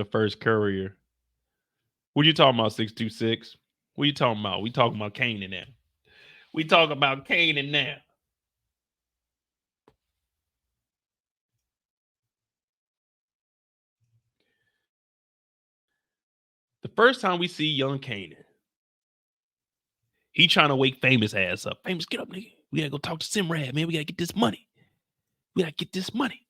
The first courier. What you talking about, 626? What you talking about? We talking about Kanan now. We talking about Kanan now. The first time we see young Kanan, he trying to wake Famous ass up. Famous, get up, nigga. We gotta go talk to Simrad, man. We gotta get this money. We gotta get this money.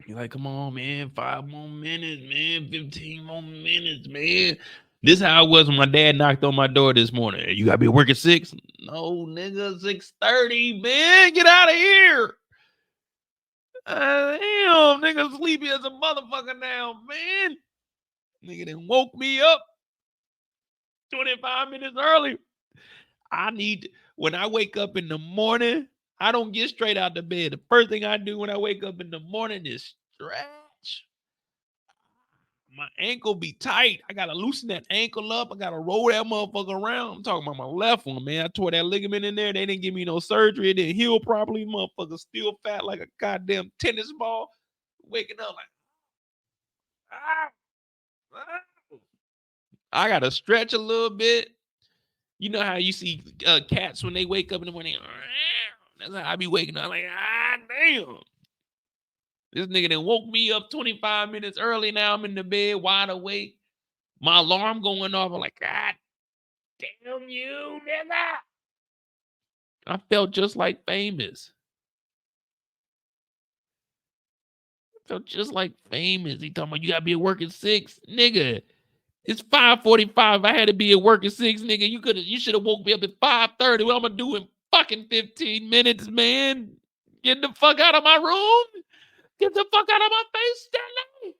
You're like, come on, man. 5 more minutes, man. 15 more minutes, man. This how it was when my dad knocked on my door this morning. You gotta be at work at 6? No, nigga, 6:30, man. Get out of here. Damn, nigga sleepy as a motherfucker now, man. Nigga done woke me up 25 minutes early. When I wake up in the morning, I don't get straight out the bed. The first thing I do when I wake up in the morning is stretch. My ankle be tight. I gotta loosen that ankle up. I gotta roll that motherfucker around. I'm talking about my left one, man. I tore that ligament in there. They didn't give me no surgery. It didn't heal properly. Motherfucker still fat like a goddamn tennis ball. Waking up like, I gotta stretch a little bit. You know how you see cats when they wake up in the morning? That's how I be waking up. I'm like, damn. This nigga done woke me up 25 minutes early. Now I'm in the bed, wide awake. My alarm going off. I'm like, God damn you, nigga. I felt just like Famous. He talking about you gotta be at work at 6. Nigga, it's 5:45. I had to be at work at 6, nigga. You should have woke me up at 5:30. What I'm gonna do in fucking 15 minutes, man? Get the fuck out of my room. Get the fuck out of my face, Stanley.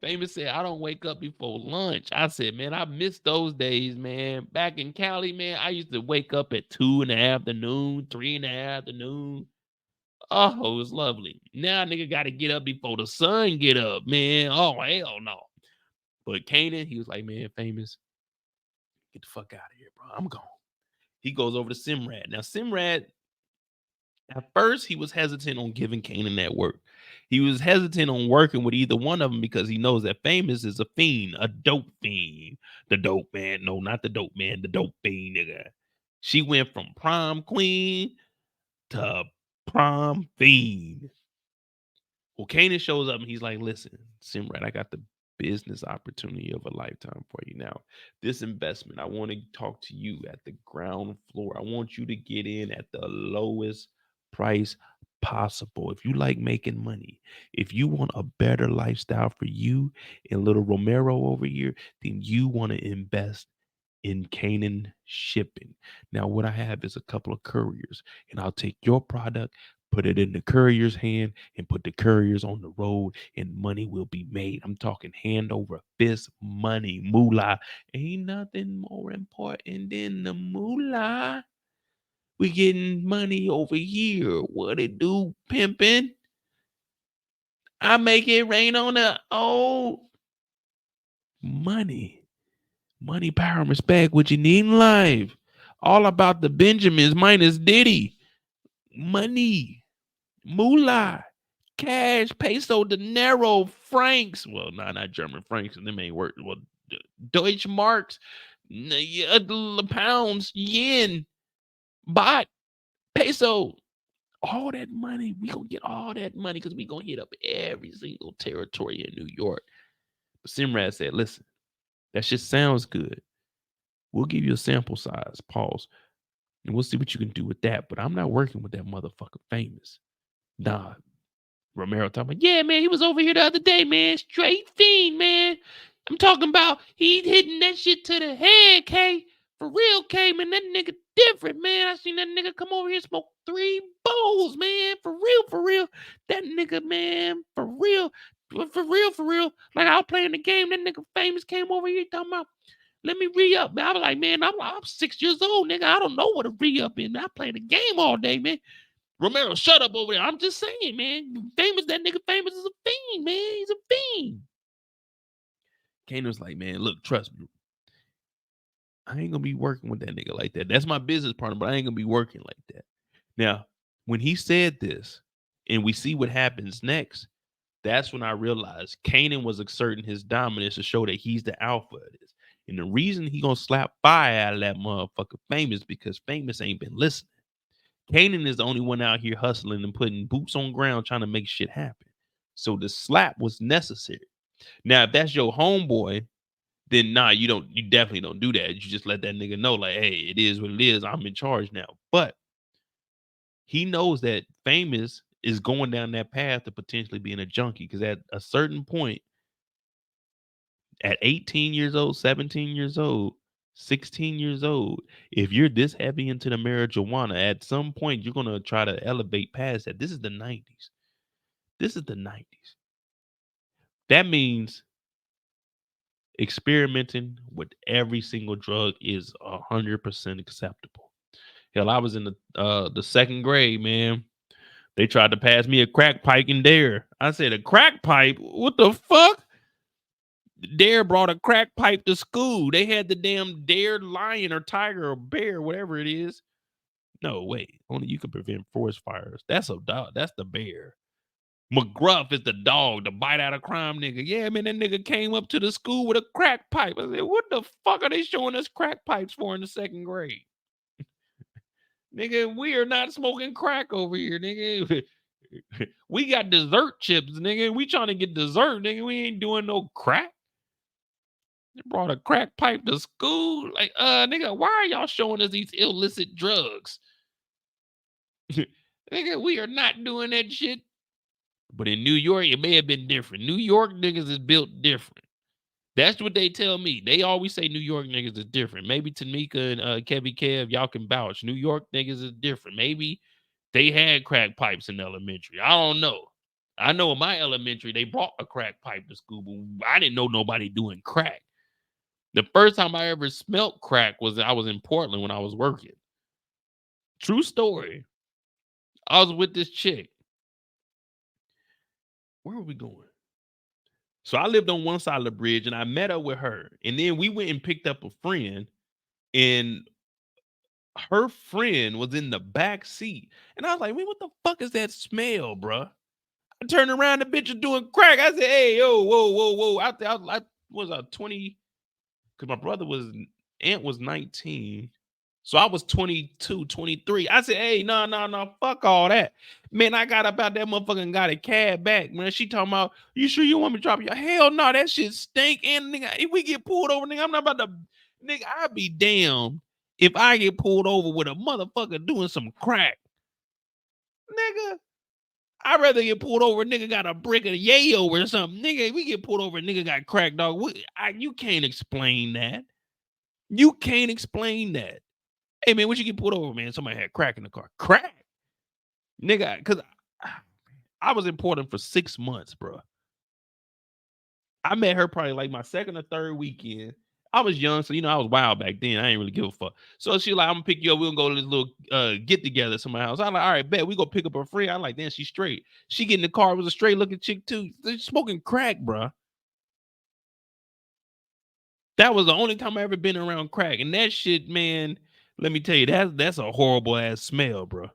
Famous said, I don't wake up before lunch. I said, man, I miss those days, man. Back in Cali, man, I used to wake up at 2 in the afternoon, 3 in the afternoon. Oh, it was lovely. Now nigga got to get up before the sun get up, man. Oh, hell no. But Kanan, he was like, man, Famous, get the fuck out of here, bro. I'm gone. He goes over to Simrad. Now, Simrad, at first, he was hesitant on giving Kanan that work. He was hesitant on working with either one of them because he knows that Famous is a fiend, a dope fiend. The dope man. No, not the dope man, the dope fiend, nigga. She went from prom queen to prom fiend. Well, Kanan shows up and he's like, listen, Simrad, I got the business opportunity of a lifetime for you now. This investment, I want to talk to you at the ground floor. I want you to get in at the lowest price possible. If you like making money, if you want a better lifestyle for you and little Romero over here, then you want to invest in Kanan shipping. Now, what I have is a couple of couriers, and I'll take your product, put it in the courier's hand, and put the couriers on the road, and money will be made. I'm talking hand over fist money, moolah. Ain't nothing more important than the moolah. We getting money over here. What it do, pimping? I make it rain on the money. Money, power, and respect. What you need in life. All about the Benjamins minus Diddy. Money, moolah, cash, peso, dinero, francs. Well, not German francs, and them ain't work. Well, Deutschmarks, pounds, yen, baht, peso. All that money, we gonna get all that money because we gonna hit up every single territory in New York. But Simrad said, listen, that shit sounds good. We'll give you a sample size, pause, and we'll see what you can do with that. But I'm not working with that motherfucker Famous. Nah. Romero talking about, yeah, man, he was over here the other day, man. Straight fiend, man. I'm talking about he hitting that shit to the head, K. For real, K, man. That nigga different, man. I seen that nigga come over here and smoke 3 bowls, man. For real, for real. That nigga, man, for real. For real, for real. Like I was playing the game. That nigga Famous came over here talking about, let me re-up. Man, I was like, man, I'm 6 years old, nigga. I don't know what a re-up is. Man, I play the game all day, man. Romero, shut up over there. I'm just saying, man. Famous, that nigga Famous is a fiend, man. He's a fiend. Kanan's like, man, look, trust me. I ain't gonna be working with that nigga like that. That's my business partner, but I ain't gonna be working like that. Now, when he said this, and we see what happens next, that's when I realized Kanan was exerting his dominance to show that he's the alpha of this. And the reason he gonna slap fire out of that motherfucker Famous because Famous ain't been listening. Kanan is the only one out here hustling and putting boots on ground trying to make shit happen. So the slap was necessary. Now, if that's your homeboy, then nah, you definitely don't do that. You just let that nigga know, like, hey, it is what it is. I'm in charge now. But he knows that Famous is going down that path to potentially being a junkie. Because at a certain point, at 18 years old, 17 years old, 16 years old, if you're this heavy into the marijuana, at some point you're gonna try to elevate past that. This is the 90s. This is the 90s. That means experimenting with every single drug is 100% acceptable. Hell, I was in the second grade, man. They tried to pass me a crack pipe in Dare. I said, a crack pipe? What the fuck? Dare brought a crack pipe to school. They had the damn Dare lion or tiger or bear, whatever it is. No, wait. Only you can prevent forest fires. That's a dog. That's the bear. McGruff is the dog, the bite out of crime nigga. Yeah, man, that nigga came up to the school with a crack pipe. I said, what the fuck are they showing us crack pipes for in the second grade? Nigga, we are not smoking crack over here, nigga. We got dessert chips, nigga. We trying to get dessert, nigga. We ain't doing no crack. They brought a crack pipe to school. Like, nigga, why are y'all showing us these illicit drugs? Nigga, we are not doing that shit. But in New York, it may have been different. New York niggas is built different. That's what they tell me. They always say New York niggas is different. Maybe Tamika and Kevy Kev, y'all can vouch. New York niggas is different. Maybe they had crack pipes in elementary. I don't know. I know in my elementary, they brought a crack pipe to school, but I didn't know nobody doing crack. The first time I ever smelt crack was I was in Portland when I was working. True story. I was with this chick. Where were we going? So I lived on one side of the bridge and I met up with her. And then we went and picked up a friend, and her friend was in the back seat. And I was like, man, what the fuck is that smell, bruh? I turned around, the bitch was doing crack. I said, hey, yo, whoa. I was 20, because my brother aunt was 19. So I was 22, 23. I said, hey, no, fuck all that. Man, I got about that motherfucker and got a cab back. Man, she talking about, you sure you want me to drop you? Hell no, that shit stink. And nigga, if we get pulled over, nigga, I'm not about to, nigga, I'd be damned if I get pulled over with a motherfucker doing some crack. Nigga, I'd rather get pulled over, nigga got a brick of yayo or something. Nigga, we get pulled over, nigga got crack, dog. You can't explain that. You can't explain that. Hey man, what you get pulled over, man? Somebody had crack in the car. Crack, nigga. Because I was in Portland for 6 months, bro. I met her probably like my second or third weekend. I was young, so I was wild back then. I ain't really give a fuck. So she like, I'm gonna pick you up. We're gonna go to this little get together at somebody's house. I'm like, all right, bet we go pick up her friend. I'm like, damn, she's straight. She get in the car, was a straight looking chick too. They're smoking crack, bro. That was the only time I ever been around crack. And that shit, man, let me tell you, that's a horrible ass smell, bro.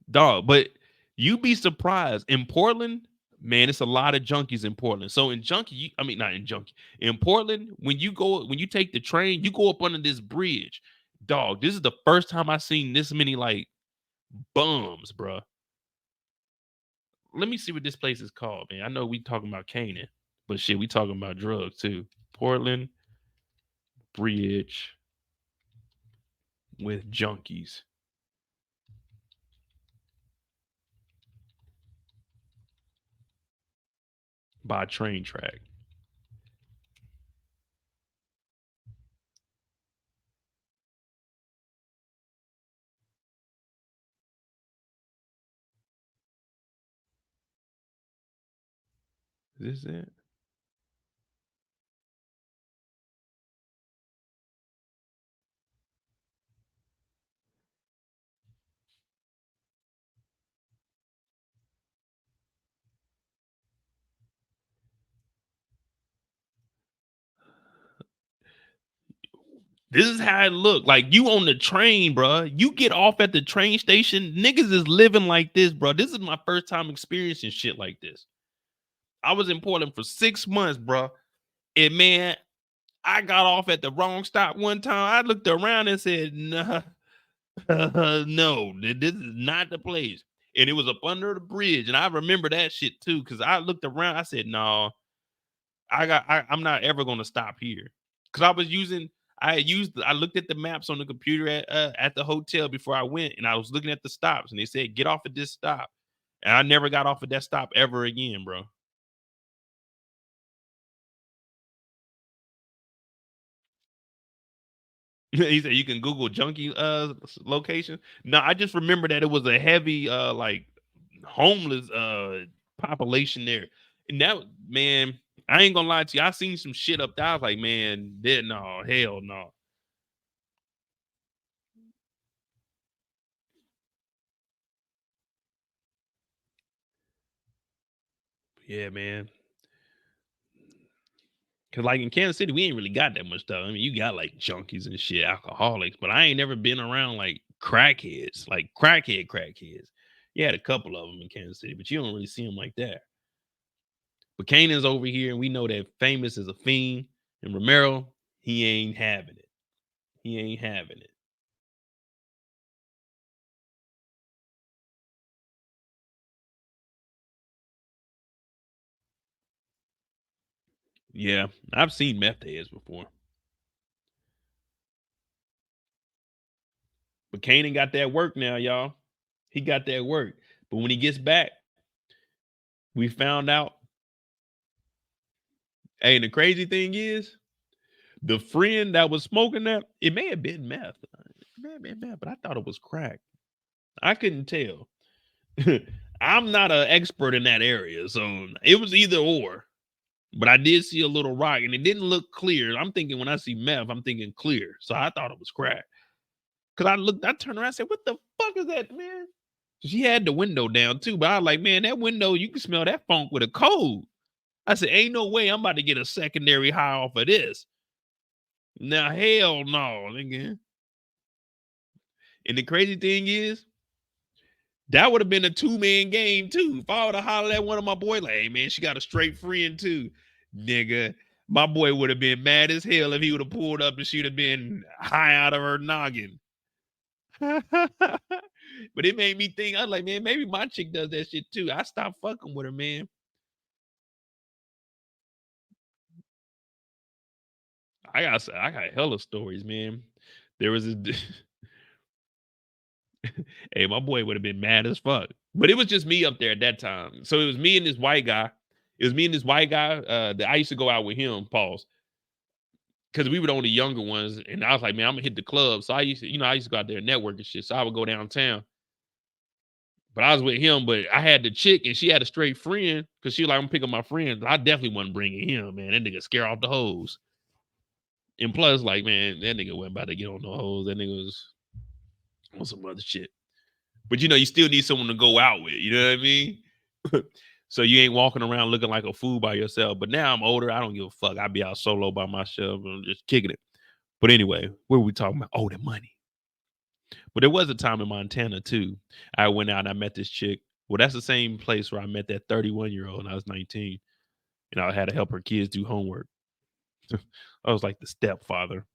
Dog, but you be surprised. In Portland, man, it's a lot of junkies in Portland. So in junkie, I mean not in junkie. In Portland, when you take the train, you go up under this bridge. Dog, this is the first time I seen this many like bums, bro. Let me see what this place is called, man. I know we talking about Kanan, but shit, we talking about drugs too. Portland Bridge with junkies by train track. Is this it? This is how it look. Like you on the train, bro. You get off at the train station. Niggas is living like this, bro. This is my first time experiencing shit like this. I was in Portland for 6 months, bro. And man, I got off at the wrong stop one time. I looked around and said, nah, no, this is not the place. And it was up under the bridge. And I remember that shit too. Cause I looked around, I said, no, I'm not ever gonna stop here. Cause I looked at the maps on the computer at the hotel before I went, and I was looking at the stops, and they said get off at this stop. And I never got off at that stop ever again, bro. He said you can Google junkie location. No, I just remember that it was a heavy like homeless population there. And that man, I ain't gonna lie to you. I seen some shit up there. I was like, man, no, hell no. Yeah, man. Cause like in Kansas City, we ain't really got that much stuff. I mean, you got like junkies and shit, alcoholics, but I ain't never been around like crackheads, like crackheads. You had a couple of them in Kansas City, but you don't really see them like that. But Kanan's over here, and we know that Famous is a fiend, and Romero, he ain't having it. He ain't having it. Yeah, I've seen meth heads before, but Kanan got that work now, y'all. He got that work. But when he gets back, we found out. Hey, and the crazy thing is, the friend that was smoking that, it may have been meth. It may have been meth, but I thought it was crack. I couldn't tell. I'm not an expert in that area, so it was either or. But I did see a little rock, and it didn't look clear. I'm thinking when I see meth, I'm thinking clear. So I thought it was crack. Cause I turned around and said, "What the fuck is that, man?" She had the window down too, but I was like, "Man, that window, you can smell that funk with a cold." I said, "Ain't no way I'm about to get a secondary high off of this." Now, hell no, nigga. And the crazy thing is, that would have been a two-man game too. If I would have hollered at one of my boys, like, "Hey man, she got a straight friend too," nigga. My boy would have been mad as hell if he would have pulled up and she'd have been high out of her noggin. But it made me think. I was like, man, maybe my chick does that shit too. I stopped fucking with her, man. I got hella stories, man. There was this. Hey, my boy would have been mad as fuck. But it was just me up there at that time. So it was me and this white guy. It was me and this white guy that I used to go out with him, pause. Because we were the only younger ones. And I was like, man, I'm gonna hit the club. So I used to go out there and network and shit. So I would go downtown. But I was with him, but I had the chick and she had a straight friend because she was like, I'm picking my friends. I definitely wasn't bringing him, man. That nigga scare off the hoes. And plus, like, man, that nigga wasn't about to get on the hoes. That nigga was on some other shit. But you still need someone to go out with. You know what I mean? So you ain't walking around looking like a fool by yourself. But now I'm older. I don't give a fuck. I be out solo by myself and just kicking it. But anyway, what were we talking about? Oh, the money. But there was a time in Montana too. I went out and I met this chick. Well, that's the same place where I met that 31-year-old and I was 19. And I had to help her kids do homework. I was like the stepfather,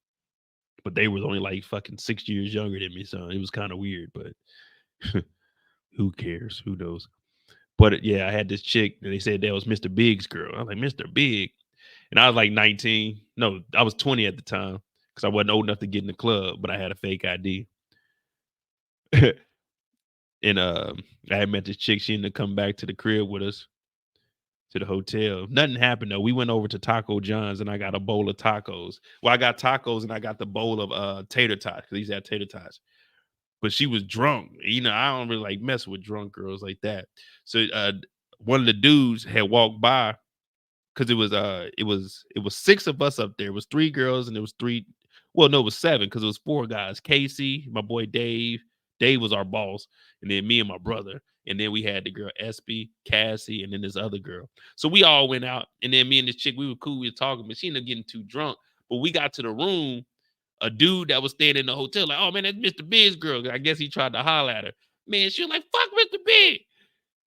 but they was only like fucking 6 years younger than me, so it was kind of weird. But who cares? Who knows? But yeah, I had this chick, and they said that was Mr. Big's girl. I was like, Mr. Big, and I was like 19. No, I was 20 at the time because I wasn't old enough to get in the club, but I had a fake ID. And I had met this chick. She ended up coming back to the crib with us to the hotel. Nothing happened though. We went over to Taco John's and I got a bowl of tacos. Well, I got tacos and I got the bowl of tater tots because these had tater tots. But she was drunk. I don't really like mess with drunk girls like that. So one of the dudes had walked by because it was six of us up there. It was three girls and it was three. Well, no, it was seven because it was four guys. Casey, my boy Dave. Dave was our boss, and then me and my brother, and then we had the girl Espy, Cassie, and then this other girl. So we all went out, and then me and this chick, we were cool, we were talking, but she ended up getting too drunk. But we got to the room. a dude that was staying in the hotel, like, oh man, that's Mr. Big's girl. I guess he tried to holler at her. Man, she was like, fuck Mr. Big.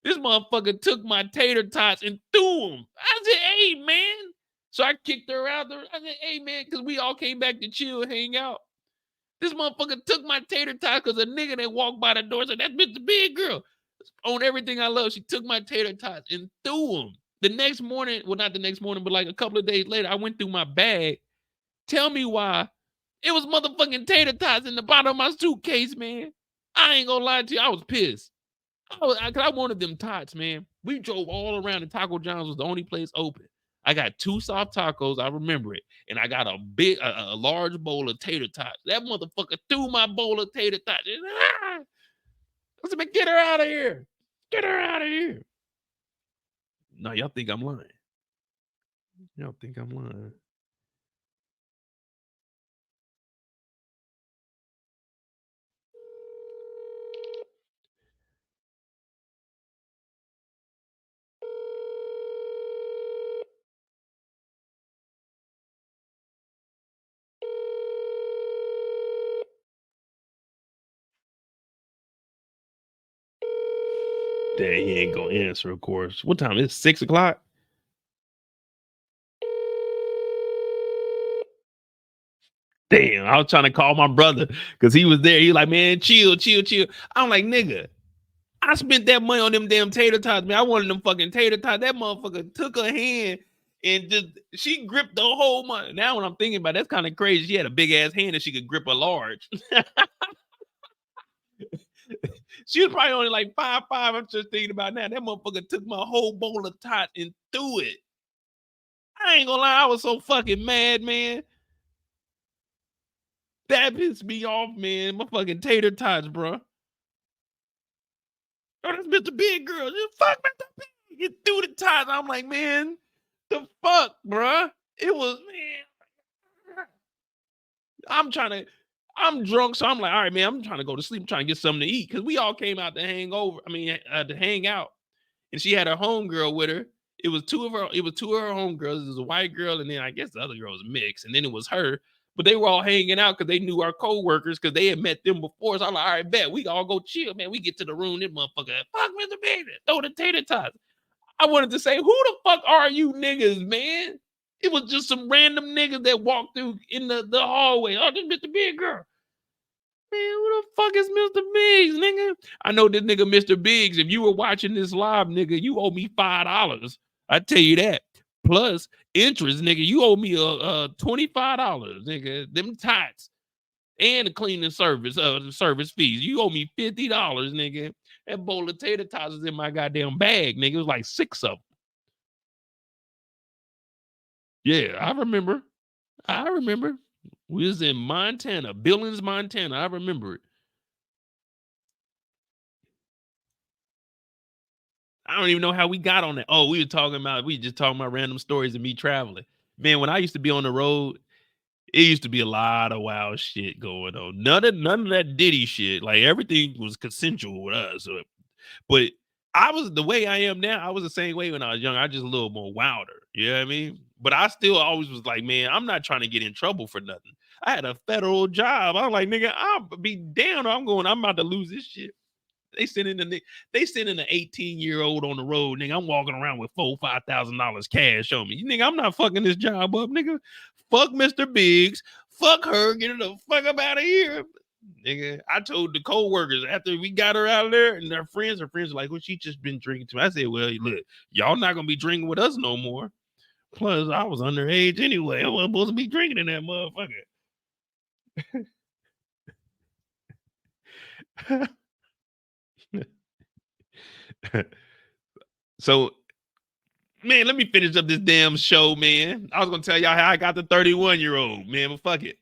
This motherfucker took my tater tots and threw them. I said, hey, man. So I kicked her out there. I said, hey, man, because we all came back to chill, hang out. This motherfucker took my tater tots because a nigga that walked by the door said, that's Mr. Big girl. On everything I love, she took my tater tots and threw them. The next morning, well, not the next morning, but like a couple of days later, I went through my bag. Tell me why. It was motherfucking tater tots in the bottom of my suitcase, man. I ain't gonna lie to you. I was pissed. I wanted them tots, man. We drove all around, and Taco John's was the only place open. I got 2 soft tacos, I remember it, and I got a large bowl of tater tots. That motherfucker threw my bowl of tater tots. I said, man, get her out of here. Get her out of here. No, y'all think I'm lying. Y'all think I'm lying. Dang, he ain't gonna answer, of course. What time? It's 6 o'clock? Damn, I was trying to call my brother because he was there. He was like, man, chill, chill, chill. I'm like, nigga, I spent that money on them damn tater tots, man. I wanted them fucking tater tots. That motherfucker took her hand and she gripped the whole money. Now when I'm thinking about it, that's kind of crazy. She had a big ass hand and she could grip a large. She was probably only like 5'5". I'm just thinking about now. That motherfucker took my whole bowl of tots and threw it. I ain't gonna lie, I was so fucking mad, man. That pissed me off, man. My fucking tater tots, bro. Oh, that's Mr. Big girl. You fuck Mr. Big. You threw the tots. I'm like, man, the fuck, bro. It was, man. I'm drunk, so I'm like, all right, man, I'm trying to go to sleep. I'm trying to get something to eat because we all came out to hang out. And she had her homegirl with her. It was two of her homegirls. It was a white girl, and then I guess the other girl was mixed, and then it was her. But they were all hanging out because they knew our co-workers because they had met them before. So I'm like, all right, bet. We all go chill, man. We get to the room. This motherfucker, fuck Mr. Big, throw the tater tots. I wanted to say, who the fuck are you niggas, man? It was just some random niggas that walked through in the hallway. Oh, this Mr. Big girl. Man, who the fuck is Mr. Biggs, nigga? I know this nigga Mr. Biggs. If you were watching this live, nigga, you owe me $5. I tell you that. Plus interest, nigga. You owe me $25, nigga. Them tots and the cleaning service, service fees. You owe me $50, nigga. That bowl of tater tots is in my goddamn bag, nigga. It was like 6 of them. Yeah, I remember. We was in Montana, Billings, Montana. I remember it. I don't even know how we got on that. Oh, we just talking about random stories of me traveling. Man, when I used to be on the road, it used to be a lot of wild shit going on. None of that Diddy shit. Like everything was consensual with us. But I was the way I am now. I was the same way when I was young. I just a little more wilder. You know what I mean? But I still always was like, man, I'm not trying to get in trouble for nothing. I had a federal job. I was like, nigga, I'll be damned. I'm about to lose this shit. They sending an 18-year-old on the road, nigga. I'm walking around with $4,000-$5,000 cash on me. Nigga, I'm not fucking this job up, nigga. Fuck Mr. Biggs. Fuck her. Get her the fuck up out of here. Nigga, I told the co-workers after we got her out of there, and her friends are like, well, she just been drinking too. I said, well, look, y'all not gonna be drinking with us no more. Plus, I was underage anyway. I wasn't supposed to be drinking in that motherfucker. So, man, let me finish up this damn show, man. I was gonna tell y'all how I got the 31-year-old, man, but fuck it.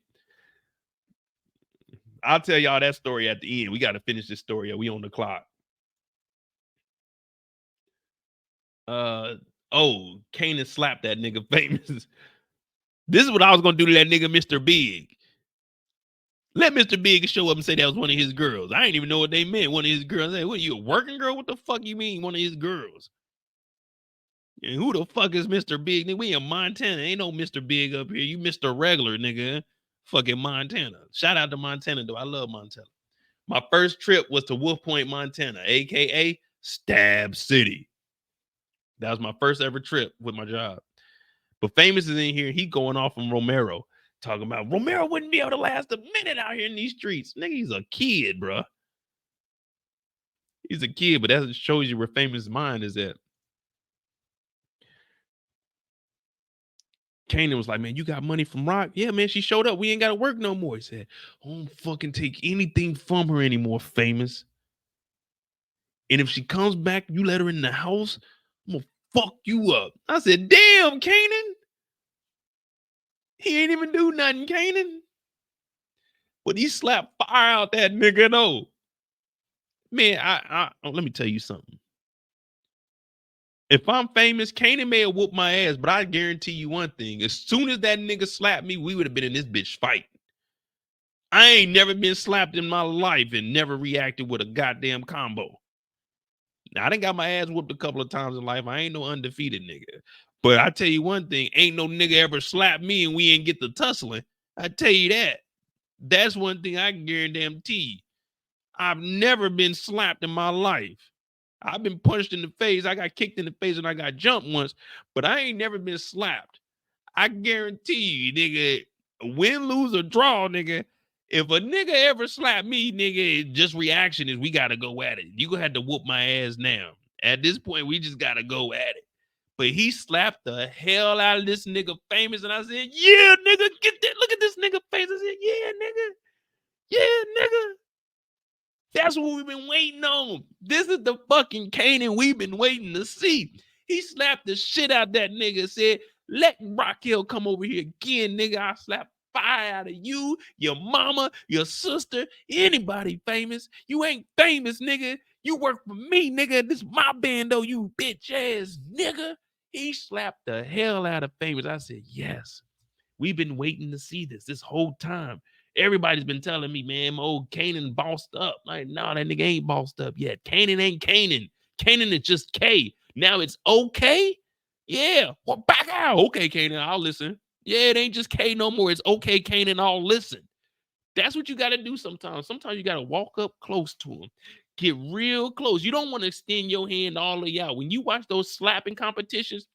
I'll tell y'all that story at the end. We got to finish this story. We on the clock. Kanan slapped that nigga famous. This is what I was gonna do to that nigga, Mr. Big. Let Mr. Big show up and say that was one of his girls. I didn't even know what they meant. One of his girls. Hey, what, you a working girl? What the fuck you mean one of his girls? And who the fuck is Mr. Big? Nigga, we in Montana. Ain't no Mr. Big up here. You Mr. Regular, nigga. fucking Montana. Shout out to Montana, though. I love Montana. My first trip was to Wolf Point, Montana, aka Stab City. That was my first ever trip with my job. But Famous is in here. He going off on Romero, talking about Romero wouldn't be able to last a minute out here in these streets. Nigga, he's a kid, bro. He's a kid, but that shows you where Famous' mind is at. Kanan was like, man, you got money from Rock? Yeah, man, she showed up. We ain't got to work no more. He said, I don't fucking take anything from her anymore, Famous. And if she comes back, you let her in the house, I'm going to fuck you up. I said, damn, Kanan. He ain't even do nothing, Kanan. But he slapped fire out that nigga, though. Man, let me tell you something. If I'm Famous, Kanan may have whooped my ass, but I guarantee you one thing. As soon as that nigga slapped me, we would have been in this bitch fight. I ain't never been slapped in my life and never reacted with a goddamn combo. Now, I done got my ass whooped a couple of times in life. I ain't no undefeated nigga. But I tell you one thing, ain't no nigga ever slapped me and we ain't get the tussling. I tell you that. That's one thing I can guarantee. I've never been slapped in my life. I've been punched in the face. I got kicked in the face and I got jumped once, but I ain't never been slapped. I guarantee you, nigga, win, lose, or draw, nigga. If a nigga ever slap me, nigga, just reaction is we gotta go at it. You gonna have to whoop my ass now. At this point, we just gotta go at it. But he slapped the hell out of this nigga Famous, and I said, yeah, nigga, get that. Look at this nigga face. I said, yeah, nigga. Yeah, nigga. That's what we've been waiting on. This is the fucking Kanan we've been waiting to see. He slapped the shit out that nigga, said, let Raquel come over here again, nigga. I slap fire out of you, your mama, your sister, anybody Famous. You ain't famous, nigga. You work for me, nigga. This is my band, though, you bitch ass nigga. He slapped the hell out of Famous. I said, yes. We've been waiting to see this whole time. Everybody's been telling me, man, old Kanan bossed up. Like, no, that nigga ain't bossed up yet. Kanan ain't Kanan. Kanan is just K. Now it's okay? Yeah. Well, back out. Okay, Kanan, I'll listen. Yeah, it ain't just K no more. It's okay, Kanan, I'll listen. That's what you got to do sometimes. Sometimes you got to walk up close to him. Get real close. You don't want to extend your hand all the way out. When you watch those slapping competitions,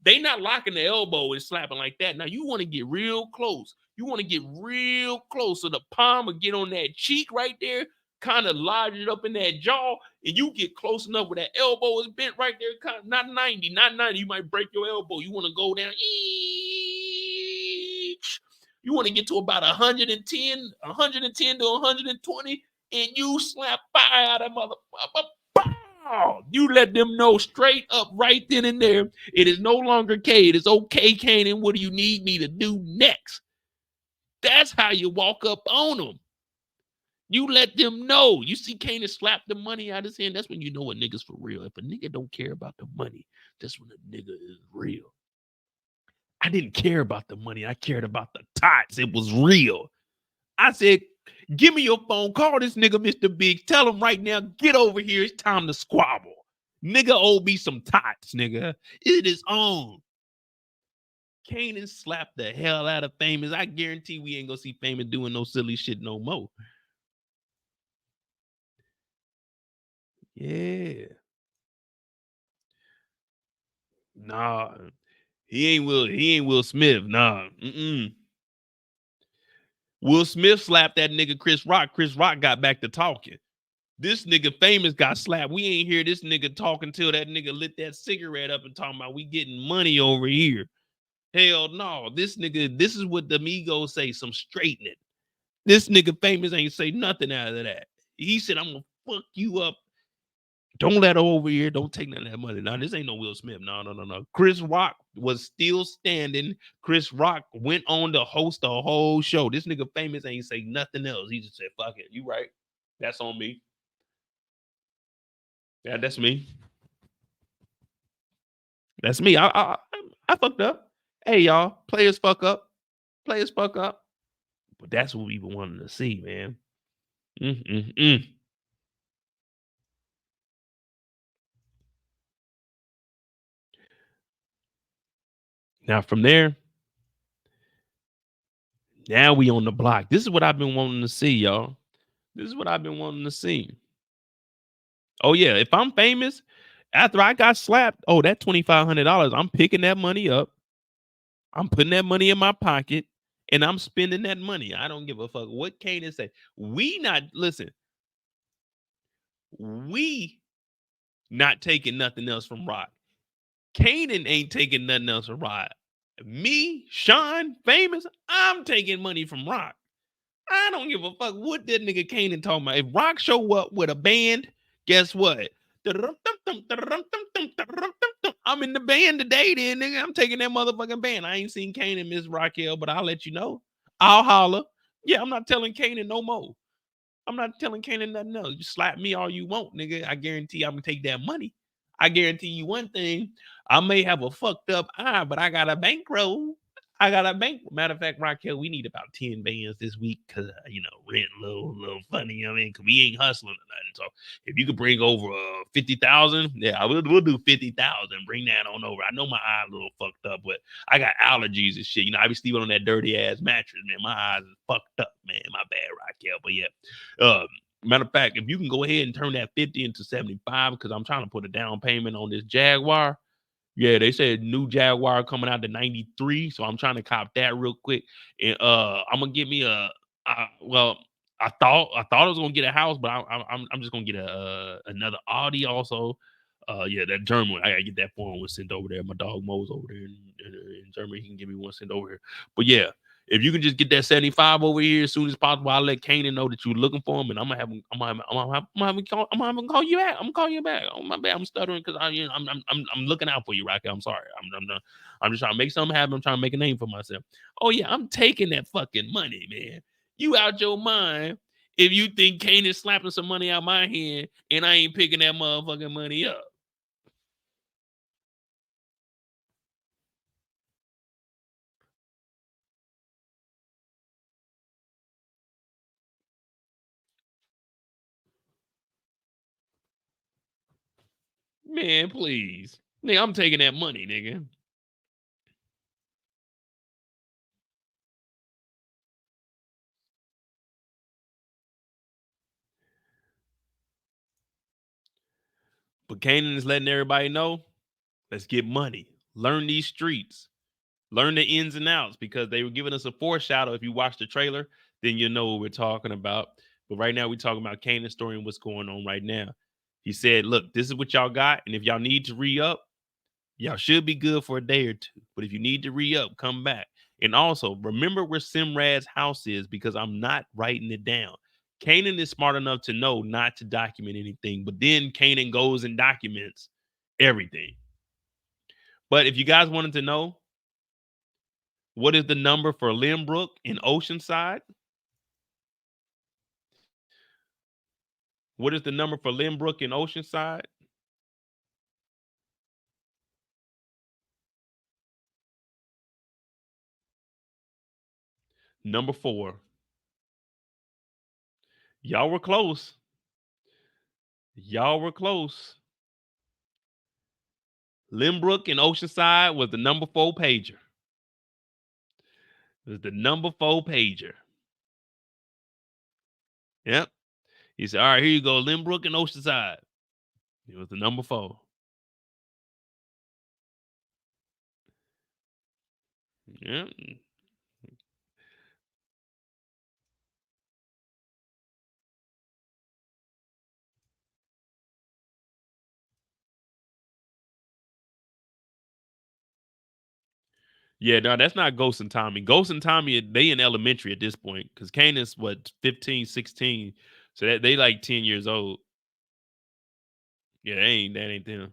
they not locking the elbow and slapping like that. Now you want to get real close. You want to get real close so the palm will get on that cheek right there, kind of lodge it up in that jaw, and you get close enough where that elbow is bent right there. Kind of, not 90, not 90. You might break your elbow. You want to go down each. You want to get to about 110 to 120, and you slap fire out of motherfucker. You let them know straight up right then and there. It is no longer K. It is okay, Kanan. What do you need me to do next? That's how you walk up on them. You let them know. You see Kanan slap the money out of his hand. That's when you know a nigga's for real. If a nigga don't care about the money, that's when a nigga is real. I didn't care about the money. I cared about the tots. It was real. I said, give me your phone. Call this nigga Mr. Big. Tell him right now, get over here. It's time to squabble. Nigga owe me some tots, nigga. It is on. Kanan slapped the hell out of Famous. I guarantee we ain't gonna see Famous doing no silly shit no more. Yeah. Nah. He ain't Will Smith. Nah. Will Smith slapped that nigga Chris Rock. Chris Rock got back to talking. This nigga Famous got slapped. We ain't hear this nigga talking till that nigga lit that cigarette up and talking about we getting money over here. Hell no. This nigga, this is what the Migos say, some straightening. This nigga Famous ain't say nothing out of that. He said, I'm gonna fuck you up. Don't let her over here. Don't take none of that money. Now, this ain't no Will Smith. No. Chris Rock was still standing. Chris Rock went on to host the whole show. This nigga Famous ain't say nothing else. He just said, fuck it. You right. That's on me. Yeah, that's me. That's me. I fucked up. Hey, y'all. Players fuck up. Players fuck up. But that's what we been wanting to see, man. Now from there, Now we on the block. This is what I've been wanting to see, y'all. This is what I've been wanting to see. Oh yeah, if I'm famous after I got slapped, oh that $2,500, I'm picking that money up. I'm putting that money in my pocket and I'm spending that money. I don't give a fuck what Kanan say. We not listen. We not taking nothing else from Rock. Kanan ain't taking nothing else from Rock. Me, Shawn, famous, I'm taking money from Rock. I don't give a fuck what that nigga Kanan talking about. If Rock show up with a band, guess what? I'm in the band today, then nigga. I'm taking that motherfucking band. I ain't seen Kanan miss Raquel, but I'll let you know. I'll holler. Yeah, I'm not telling Kanan no more. I'm not telling Kanan nothing else. You slap me all you want, nigga. I guarantee I'm gonna take that money. I guarantee you one thing. I may have a fucked up eye, but I got a bankroll. I got a bank. Matter of fact, Raquel, we need about 10 bands this week because rent a little funny. You know what I mean, because we ain't hustling or nothing. So if you could bring over 50,000, yeah, we'll do 50,000. Bring that on over. I know my eye a little fucked up, but I got allergies and shit. I be sleeping on that dirty ass mattress, man. My eyes is fucked up, man. My bad, Raquel. But yeah, matter of fact, if you can go ahead and turn that 50 into 75, because I'm trying to put a down payment on this Jaguar. Yeah, they said new Jaguar coming out to 93, so I'm trying to cop that real quick. And I'm gonna get me well, I thought I was gonna get a house, but I'm just gonna get another Audi also. Yeah, that German one. I gotta get that foreign one sent over there. My dog Mo's over there in Germany. He can give me one sent over here. But yeah, if you can just get that 75 over here as soon as possible, I'll let Kanan know that you're looking for him, and I'm gonna have him. I'm gonna have him call you back. I'm gonna call you back. Oh my bad, I'm stuttering because I'm looking out for you, Raquel. I'm sorry. I'm just trying to make something happen. I'm trying to make a name for myself. Oh yeah, I'm taking that fucking money, man. You out your mind if you think Kanan's slapping some money out my hand and I ain't picking that motherfucking money up. Man, please. Nigga, I'm taking that money, nigga. But Kanan is letting everybody know, let's get money. Learn these streets. Learn the ins and outs because they were giving us a foreshadow. If you watch the trailer, then you know what we're talking about. But right now, we're talking about Kanan's story and what's going on right now. He said, look, this is what y'all got. And if y'all need to re-up, y'all should be good for a day or two. But if you need to re-up, come back. And also, remember where Simrad's house is because I'm not writing it down. Kanan is smart enough to know not to document anything. But then Kanan goes and documents everything. But if you guys wanted to know, what is the number for Limbrook in Oceanside? What is the number for Limbrook in Oceanside? Number 4. Y'all were close. Y'all were close. Limbrook in Oceanside was the number 4 pager. It was the number 4 pager. Yep. He said, all right, here you go. Limbrook and Oceanside. It was the number 4. Yep. Yeah, no, that's not Ghost and Tommy. Ghost and Tommy, they in elementary at this point because Kanan's what 15, 16. So that they like 10 years old. Yeah, that ain't them.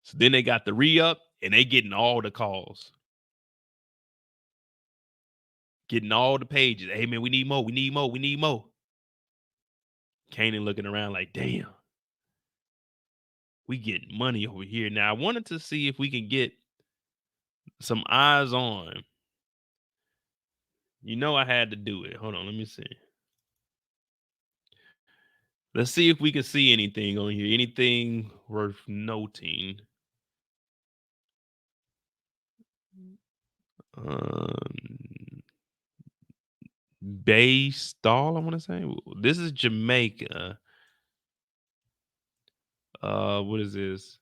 So then they got the re-up and they getting all the calls. Getting all the pages. Hey man, we need more. We need more. We need more. Kanan looking around like, damn, we getting money over here. Now I wanted to see if we can get some eyes on You know I had to do it. Hold on, let me see. Let's see if we can see anything on here. Anything worth noting. Um, Bay Stall, I want to say. This is Jamaica. What is this?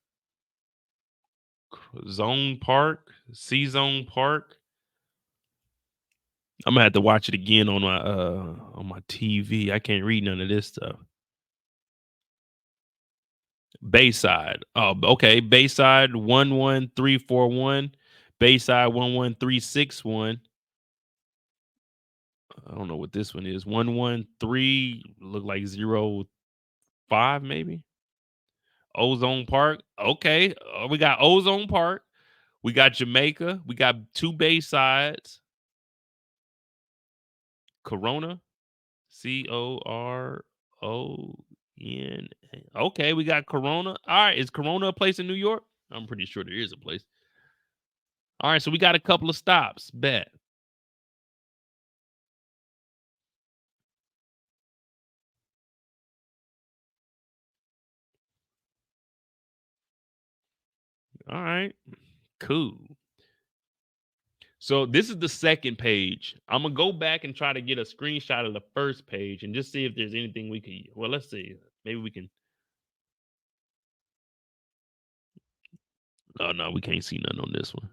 Zone Park, C Zone Park. I'm gonna have to watch it again on my TV. I can't read none of this stuff. Bayside. Oh, okay. Bayside 11341. Bayside 11361. I don't know what this one is. 113 look like 05 maybe. Ozone Park. Okay. We got Ozone Park. We got Jamaica. We got two Baysides. Corona. Corona. Okay, we got Corona. All right, is Corona a place in New York? I'm pretty sure there is a place. All right, so we got a couple of stops. Bet. All right, cool. So this is the second page. I'm gonna go back and try to get a screenshot of the first page and just see if there's anything we can. Well, let's see. Maybe we can. Oh no, we can't see none on this one.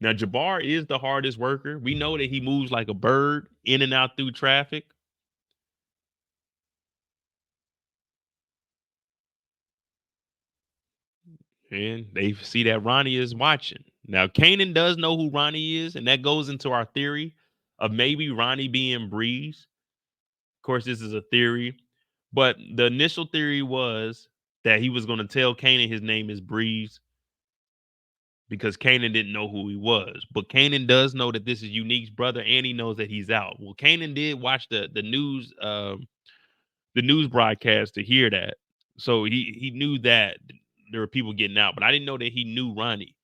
Now Jabbar is the hardest worker. We know that he moves like a bird in and out through traffic. And they see that Ronnie is watching. Now, Kanan does know who Ronnie is, and that goes into our theory of maybe Ronnie being Breeze. Of course, this is a theory, but the initial theory was that he was going to tell Kanan his name is Breeze because Kanan didn't know who he was. But Kanan does know that this is Unique's brother, and he knows that he's out. Well, Kanan did watch the news broadcast to hear that, so he knew that there were people getting out, but I didn't know that he knew Ronnie.